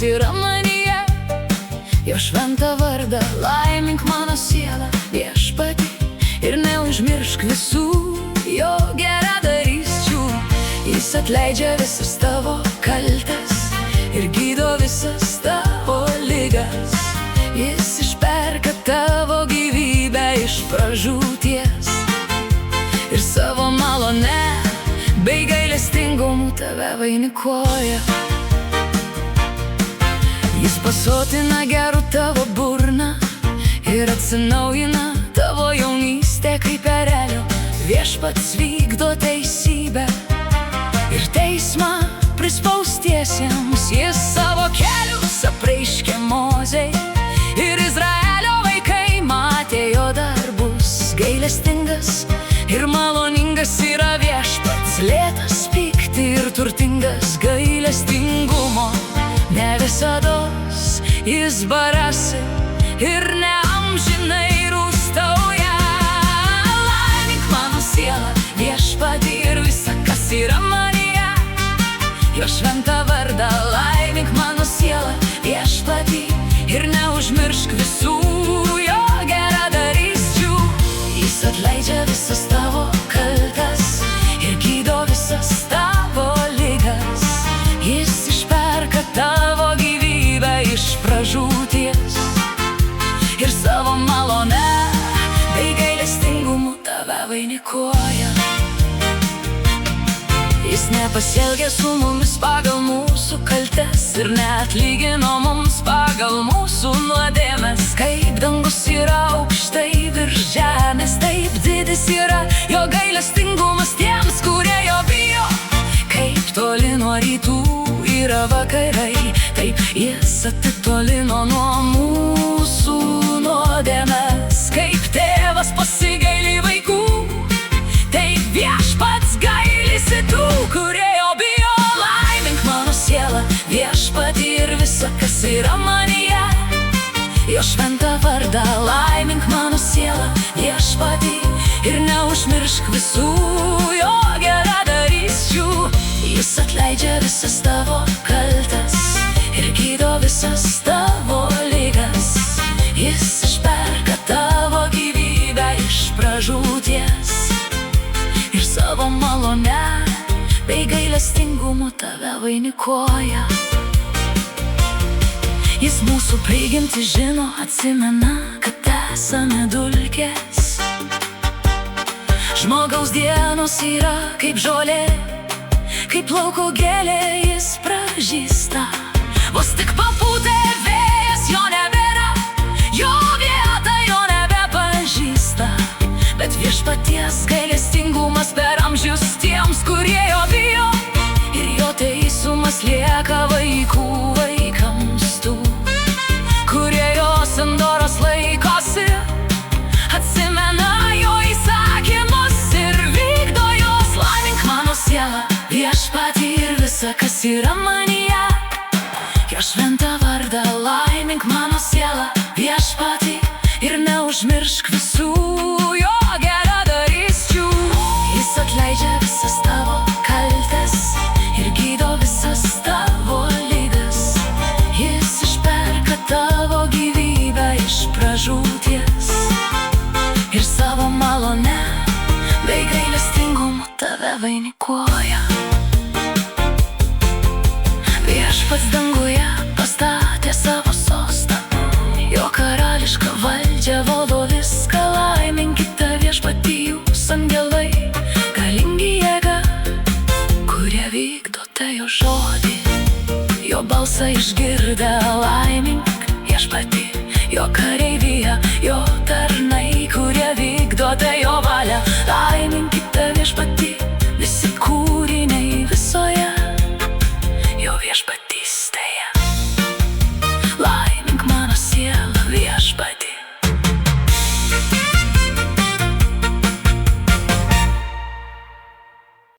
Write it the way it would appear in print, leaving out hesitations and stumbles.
yra manyje. Jo šventą vardą laimink mano sielą, Viešpatie, ir neužmiršk visų jo geradarysčių. Jis atleidžia visas tavo kaltes ir gydo visas tavo ligas. Jis išperka tavo gyvybę iš pražūties ir savo malone bei gailestingumu tave vainikuoja. Jis pasotina gerų tavo burną ir atsinaujina tavo jaunystę kaip erelio. Viešpats vykdo teisybę ir teismą prispaustiesiems. Jis savo kelius apreiškė Mozei ir Izraelio vaikai matė jo darbus. Gailestingas ir maloningas yra Viešpats, lėtas pykti ir turtingas gailestingumo. Ne visados jis barasi ir ne amžinai rūstauja. Laimink mano sielą, Viešpatie, ir visa, kas yra manyje. Jo šventą vardą laimink mano sielą, Viešpatie, ir neužmiršk visų jo geradarysčių. Jis atleidžia visas tavo kaltes ir gydo visas tavo ligas. Jis išperka tavo gyvybę iš pražūties ir savo malone bei gailestingumu tave vainikuoja. Jis nepasielgė su mumis pagal mūsų kaltes ir neatlygino mums pagal mūsų nuodėmes. Kaip dangus yra aukštai virš žemės, taip didis yra jo gailestingumas tiems, kurie jo bijo. Kaip toli nuo rytų yra vakarai, taip jis atitolino nuo mūsų nuodėmes. Kaip tėvas pasigaili vaikų, taip Viešpats gailisi tų, kurie jo bijo. Laimink mano sielą, Viešpatie, ir visa, kas yra manyje. Jo šventą vardą laimink mano sielą, Viešpatie, ir neužmiršk visų jo geradarysčių. Jis atleidžia visas tavo kaltes ir gydo visas tavo ligas. Jis išperka tavo gyvybę iš pražūties ir savo malone bei gailestingumu tave vainikuoja. Jis mūsų prigimtį žino, atsimena, kad esame dulkės. Žmogaus dienos yra kaip žolė, kaip lauko gėlė jis pražysta. Vos tik papūtė vėjas, jo nebėra, jo vieta jo nebepažįsta. Bet Viešpaties gailestingumas per amžius tiems, kurie jo bijo, ir jo teisumas lieka vaikų vaikams tų, kurie jo sandoros laikosi, atsimena jo įsakymus ir vykdo juos. Laimink mano sielą, Viešpatie, ir visa, kas yra manyje. Jo šventą vardą laimink mano sielą, Viešpatie, ir neužmiršk visų jo geradarysčių. Jis atleidžia visas tavo kaltes ir gydo visas tavo ligas. Jis išperka tavo gyvybę iš pražūties ir savo malone bei gailestingumu tave vainikuoja. Viešpats danguje pastatė savo sostą, jo karališką valdžią valdo viską. Laiminkite Viešpatį jūs angelai, galingi jėga, kurie vykdote jo žodį. Jo balsą išgirdę